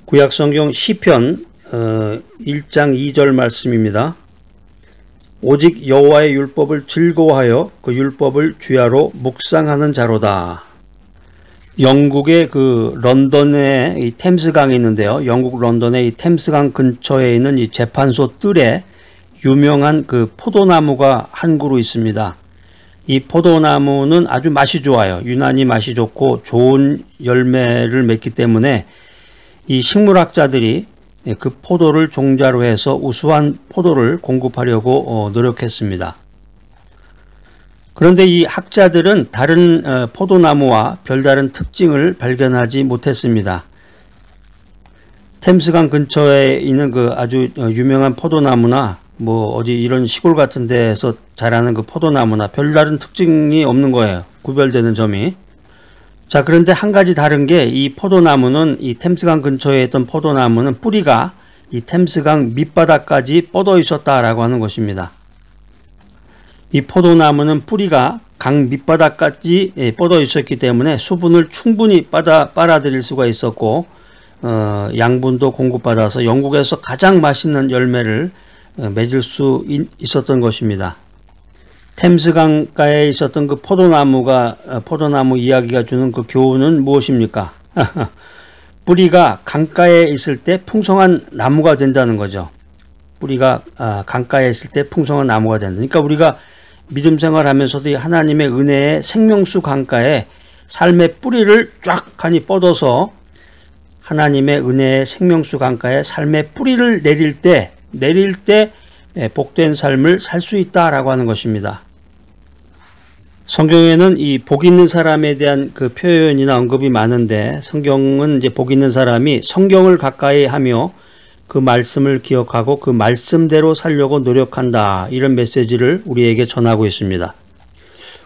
구약성경 시편 1장 2절 말씀입니다. 오직 여호와의 율법을 즐거워하여 그 율법을 주야로 묵상하는 자로다. 영국의 런던에 이 템스강이 있는데요. 영국 런던의 이 템스강 근처에 있는 이 재판소 뜰에 유명한 포도나무가 한 그루 있습니다. 이 포도나무는 아주 맛이 좋아요. 유난히 맛이 좋고 좋은 열매를 맺기 때문에 이 식물학자들이 그 포도를 종자로 해서 우수한 포도를 공급하려고 노력했습니다. 그런데 이 학자들은 다른 포도나무와 별다른 특징을 발견하지 못했습니다. 템스강 근처에 있는 아주 유명한 포도나무나 어디 이런 시골 같은 데에서 자라는 포도나무나 별다른 특징이 없는 거예요. 구별되는 점이. 자, 그런데 한 가지 다른 게 이 포도나무는 이 템스강 근처에 있던 포도나무는 뿌리가 이 템스강 밑바닥까지 뻗어 있었다라고 하는 것입니다. 이 포도나무는 뿌리가 강 밑바닥까지 뻗어 있었기 때문에 수분을 충분히 빨아들일 수가 있었고 양분도 공급받아서 영국에서 가장 맛있는 열매를 맺을 수 있었던 것입니다. 템스강가에 있었던 포도나무 이야기가 주는 교훈은 무엇입니까? 뿌리가 강가에 있을 때 풍성한 나무가 된다는 거죠. 뿌리가 강가에 있을 때 풍성한 나무가 된다. 그러니까 우리가 믿음 생활하면서도 하나님의 은혜의 생명수 강가에 삶의 뿌리를 쫙하니 뻗어서 하나님의 은혜의 생명수 강가에 삶의 뿌리를 내릴 때 복된 삶을 살 수 있다라고 하는 것입니다. 성경에는 이 복 있는 사람에 대한 표현이나 언급이 많은데 성경은 이제 복 있는 사람이 성경을 가까이 하며 그 말씀을 기억하고 그 말씀대로 살려고 노력한다. 이런 메시지를 우리에게 전하고 있습니다.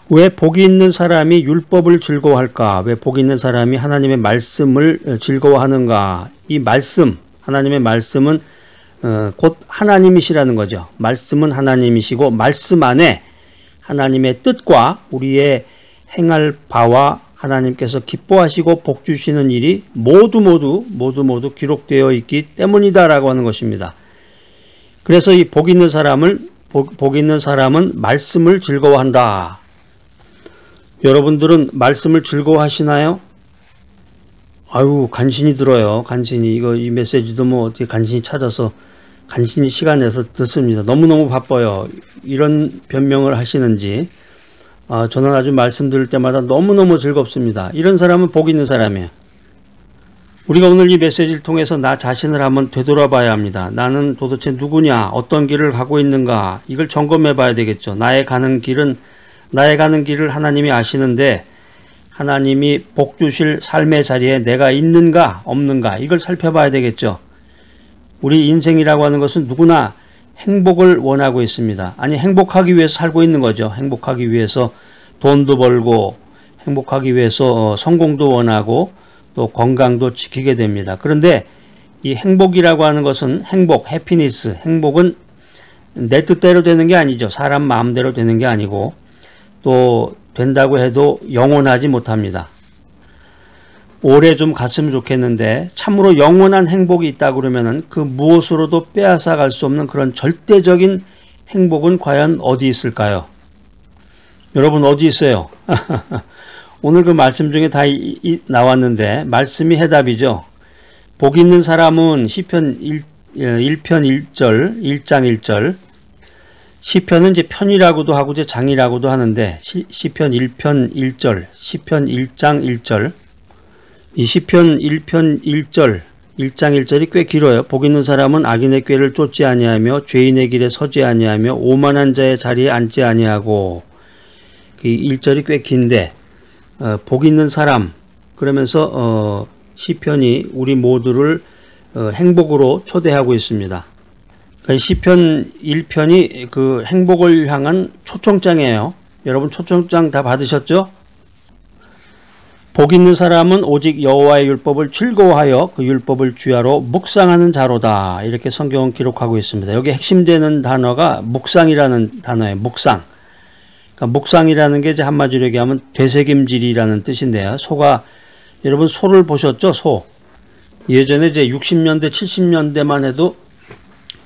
왜 복이 있는 사람이 율법을 즐거워할까? 왜 복이 있는 사람이 하나님의 말씀을 즐거워하는가? 이 말씀, 하나님의 말씀은 곧 하나님이시라는 거죠. 말씀은 하나님이시고 말씀 안에 하나님의 뜻과 우리의 행할 바와 하나님께서 기뻐하시고 복 주시는 일이 모두 기록되어 있기 때문이다라고 하는 것입니다. 그래서 이 복 있는 사람은 말씀을 즐거워한다. 여러분들은 말씀을 즐거워하시나요? 아유, 간신히 들어요. 간신히 이 메시지도 어떻게 간신히 찾아서 간신히 시간 내서 듣습니다. 너무너무 바빠요. 이런 변명을 하시는지 저는 아주 말씀 들을 때마다 너무너무 즐겁습니다. 이런 사람은 복 있는 사람이에요. 우리가 오늘 이 메시지를 통해서 나 자신을 한번 되돌아봐야 합니다. 나는 도대체 누구냐? 어떤 길을 가고 있는가? 이걸 점검해 봐야 되겠죠. 나의 가는 길을 하나님이 아시는데 하나님이 복 주실 삶의 자리에 내가 있는가 없는가 이걸 살펴봐야 되겠죠. 우리 인생이라고 하는 것은 누구나 행복을 원하고 있습니다. 아니, 행복하기 위해서 살고 있는 거죠. 행복하기 위해서 돈도 벌고 행복하기 위해서 성공도 원하고 또 건강도 지키게 됩니다. 그런데 이 행복이라고 하는 것은 행복은 내 뜻대로 되는 게 아니죠. 사람 마음대로 되는 게 아니고 또 된다고 해도 영원하지 못합니다. 오래 좀 갔으면 좋겠는데 참으로 영원한 행복이 있다 그러면은 그 무엇으로도 빼앗아 갈 수 없는 그런 절대적인 행복은 과연 어디 있을까요? 여러분 어디 있어요? 오늘 그 말씀 중에 다 나왔는데 말씀이 해답이죠. 복 있는 사람은 시편 1편 1절 1장 1절 시편은 이제 편이라고도 하고 이제 장이라고도 하는데 시편 1편 1절 시편 1장 1절 이 시편 1편 1절 1장 1절이 꽤 길어요. 복 있는 사람은 악인의 꾀를 쫓지 아니하며 죄인의 길에 서지 아니하며 오만한 자의 자리에 앉지 아니하고 이 1절이 꽤 긴데 복 있는 사람 그러면서 시편이 우리 모두를 행복으로 초대하고 있습니다. 시편 1편이 행복을 향한 초청장이에요. 여러분 초청장 다 받으셨죠? 복 있는 사람은 오직 여호와의 율법을 즐거워하여 그 율법을 주야로 묵상하는 자로다. 이렇게 성경은 기록하고 있습니다. 여기 핵심되는 단어가 묵상이라는 단어예요. 묵상. 그러니까 묵상이라는 게 이제 한마디로 얘기하면 되새김질이라는 뜻인데요. 여러분 소를 보셨죠? 소. 예전에 이제 60년대, 70년대만 해도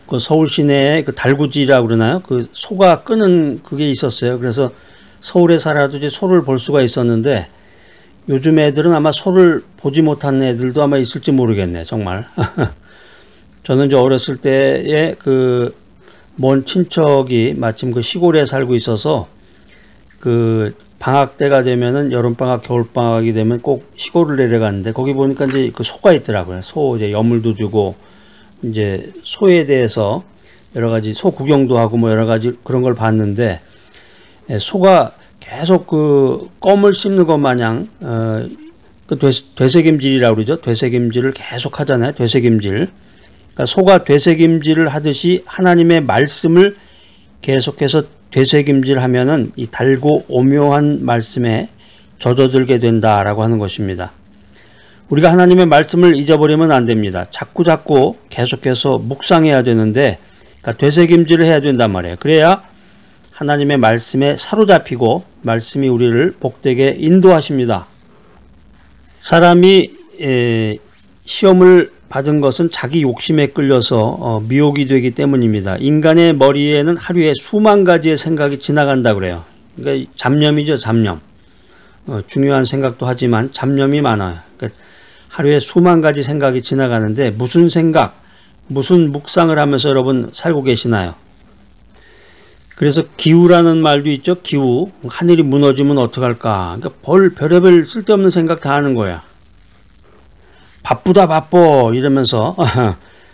그 서울 시내에 그 달구지라고 그러나요? 그 소가 끄는 그게 있었어요. 그래서 서울에 살아도 이제 소를 볼 수가 있었는데 요즘 애들은 아마 소를 보지 못한 애들도 아마 있을지 모르겠네, 정말. 저는 이제 어렸을 때에 그 먼 친척이 마침 그 시골에 살고 있어서 그 방학 때가 되면은 여름방학, 겨울방학이 되면 꼭 시골을 내려갔는데 거기 보니까 이제 그 소가 있더라고요. 소 이제 여물도 주고 이제 소에 대해서 여러 가지 소 구경도 하고 뭐 여러 가지 그런 걸 봤는데 소가 계속 그 껌을 씹는 것 마냥 그 되새김질이라고 그러죠. 되새김질을 계속 하잖아요. 되새김질. 그러니까 소가 되새김질을 하듯이 하나님의 말씀을 계속해서 되새김질하면은 이 달고 오묘한 말씀에 젖어들게 된다라고 하는 것입니다. 우리가 하나님의 말씀을 잊어버리면 안 됩니다. 자꾸 계속해서 묵상해야 되는데, 그러니까 되새김질을 해야 된단 말이에요. 그래야 하나님의 말씀에 사로잡히고 말씀이 우리를 복되게 인도하십니다. 사람이 시험을 받은 것은 자기 욕심에 끌려서 미혹이 되기 때문입니다. 인간의 머리에는 하루에 수만 가지의 생각이 지나간다 그래요. 그러니까 잡념이죠, 잡념. 중요한 생각도 하지만 잡념이 많아요. 그러니까 하루에 수만 가지 생각이 지나가는데 무슨 생각, 무슨 묵상을 하면서 여러분 살고 계시나요? 그래서 기우라는 말도 있죠. 기우. 하늘이 무너지면 어떡할까. 그러니까 별의별 쓸데없는 생각 다 하는 거야. 바쁘다 바빠 이러면서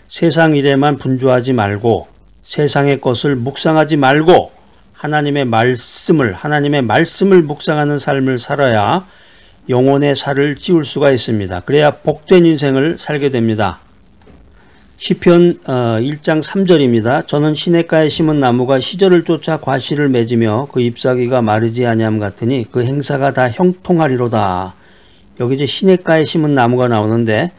세상 일에만 분주하지 말고 세상의 것을 묵상하지 말고 하나님의 말씀을 묵상하는 삶을 살아야 영혼의 살을 찌울 수가 있습니다. 그래야 복된 인생을 살게 됩니다. 시편 1장 3절입니다. 저는 시냇가에 심은 나무가 시절을 쫓아 과실을 맺으며 그 잎사귀가 마르지 아니함 같으니 그 행사가 다 형통하리로다. 여기 이제 시냇가에 심은 나무가 나오는데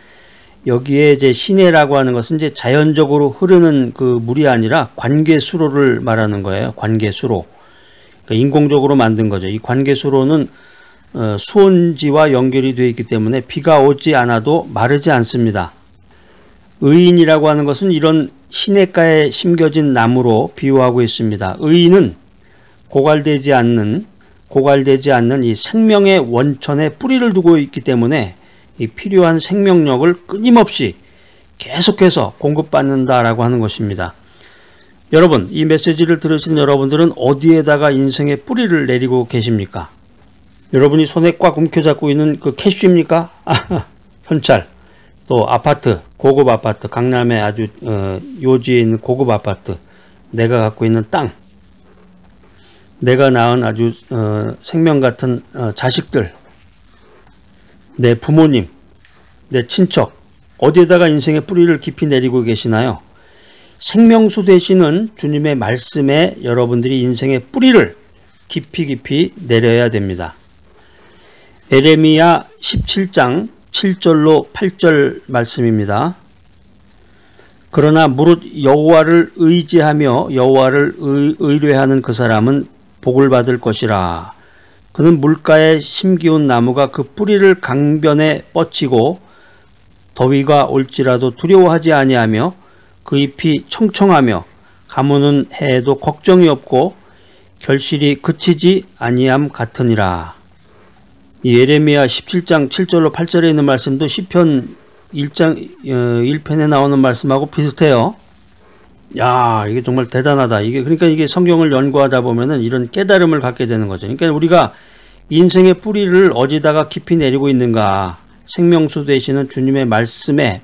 여기에 이제 시내라고 하는 것은 이제 자연적으로 흐르는 그 물이 아니라 관계수로를 말하는 거예요. 관계수로. 그러니까 인공적으로 만든 거죠. 이 관계수로는 수온지와 연결이 되어 있기 때문에 비가 오지 않아도 마르지 않습니다. 의인이라고 하는 것은 이런 시냇가에 심겨진 나무로 비유하고 있습니다. 의인은 고갈되지 않는 이 생명의 원천에 뿌리를 두고 있기 때문에 이 필요한 생명력을 끊임없이 계속해서 공급받는다라고 하는 것입니다. 여러분, 이 메시지를 들으시는 여러분들은 어디에다가 인생의 뿌리를 내리고 계십니까? 여러분이 손에 꽉 움켜잡고 있는 그 캐시입니까? 현찰, 또 아파트, 고급 아파트, 강남에 아주 요지에 있는 고급 아파트, 내가 갖고 있는 땅, 내가 낳은 아주 생명 같은 자식들, 내 부모님, 내 친척, 어디에다가 인생의 뿌리를 깊이 내리고 계시나요? 생명수 되시는 주님의 말씀에 여러분들이 인생의 뿌리를 깊이 내려야 됩니다. 에레미야 17장 7절로 8절 말씀입니다. 그러나 무릇 여호와를 의지하며 여호와를 의뢰하는 그 사람은 복을 받을 것이라. 그는 물가에 심기운 나무가 그 뿌리를 강변에 뻗치고 더위가 올지라도 두려워하지 아니하며 그 잎이 청청하며 가무는 해에도 걱정이 없고 결실이 그치지 아니함 같으니라. 이 예레미야 17장 7절로 8절에 있는 말씀도 시편 1편에 나오는 말씀하고 비슷해요. 야, 이게 정말 대단하다. 그러니까 이게 성경을 연구하다 보면은 이런 깨달음을 갖게 되는 거죠. 그러니까 우리가 인생의 뿌리를 어디다가 깊이 내리고 있는가. 생명수 되시는 주님의 말씀에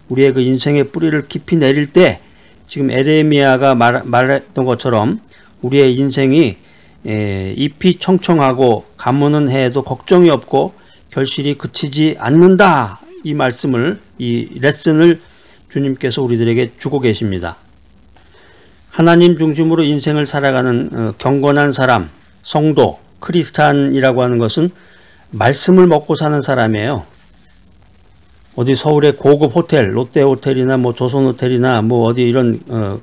우리의 그 인생의 뿌리를 깊이 내릴 때 지금 에레미야가 말했던 것처럼 우리의 인생이 잎이 청청하고 가무는 해에도 걱정이 없고 결실이 그치지 않는다. 이 말씀을, 이 레슨을 주님께서 우리들에게 주고 계십니다. 하나님 중심으로 인생을 살아가는 경건한 사람, 성도, 크리스찬이라고 하는 것은 말씀을 먹고 사는 사람이에요. 어디 서울의 고급 호텔, 롯데 호텔이나 뭐 조선 호텔이나 뭐 어디 이런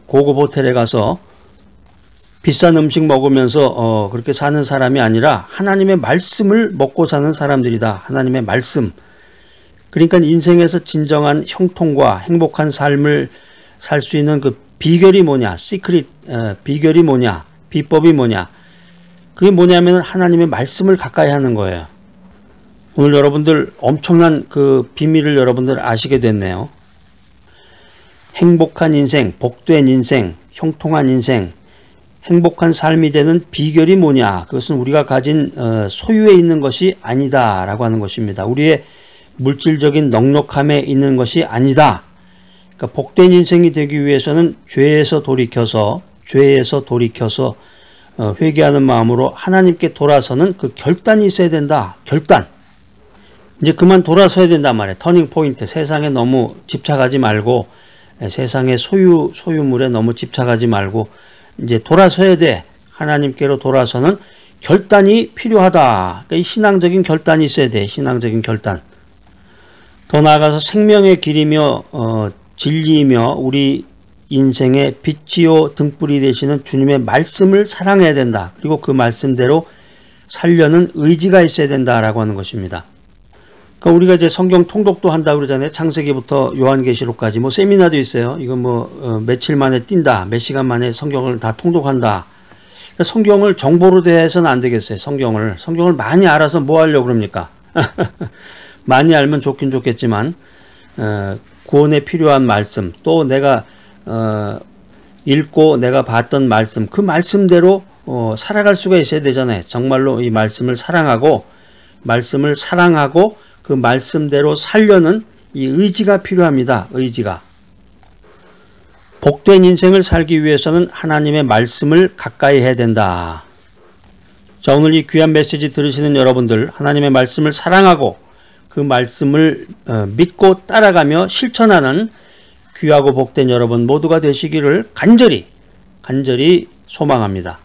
고급 호텔에 가서 비싼 음식 먹으면서 그렇게 사는 사람이 아니라 하나님의 말씀을 먹고 사는 사람들이다. 하나님의 말씀. 그러니까 인생에서 진정한 형통과 행복한 삶을 살 수 있는 그 비결이 뭐냐, 비결이 뭐냐, 비법이 뭐냐, 그게 뭐냐면 하나님의 말씀을 가까이 하는 거예요. 오늘 여러분들 엄청난 그 비밀을 여러분들 아시게 됐네요. 행복한 인생, 복된 인생, 형통한 인생, 행복한 삶이 되는 비결이 뭐냐, 그것은 우리가 가진 소유에 있는 것이 아니다 라고 하는 것입니다. 우리의 물질적인 넉넉함에 있는 것이 아니다. 그러니까 복된 인생이 되기 위해서는 죄에서 돌이켜서 회개하는 마음으로 하나님께 돌아서는 그 결단이 있어야 된다. 결단. 이제 그만 돌아서야 된단 말이에요. 터닝 포인트. 세상에 너무 집착하지 말고, 세상의 소유물에 너무 집착하지 말고 이제 돌아서야 돼. 하나님께로 돌아서는 결단이 필요하다. 그러니까 이 신앙적인 결단이 있어야 돼. 신앙적인 결단. 더 나아가서 생명의 길이며 진리이며 우리 인생의 빛이요 등불이 되시는 주님의 말씀을 사랑해야 된다. 그리고 그 말씀대로 살려는 의지가 있어야 된다라고 하는 것입니다. 그러니까 우리가 이제 성경 통독도 한다고 그러잖아요. 창세기부터 요한계시록까지 뭐 세미나도 있어요. 이거 뭐 며칠 만에 뛴다. 몇 시간 만에 성경을 다 통독한다. 그러니까 성경을 정보로 대해서는 안 되겠어요. 성경을 많이 알아서 뭐 하려고 그럽니까? 많이 알면 좋긴 좋겠지만 구원에 필요한 말씀, 또 내가 읽고 내가 봤던 말씀, 그 말씀대로 살아갈 수가 있어야 되잖아요. 정말로 이 말씀을 사랑하고 그 말씀대로 살려는 이 의지가 필요합니다. 의지가. 복된 인생을 살기 위해서는 하나님의 말씀을 가까이 해야 된다. 자, 오늘 이 귀한 메시지 들으시는 여러분들, 하나님의 말씀을 사랑하고 그 말씀을 믿고 따라가며 실천하는 귀하고 복된 여러분 모두가 되시기를 간절히 소망합니다.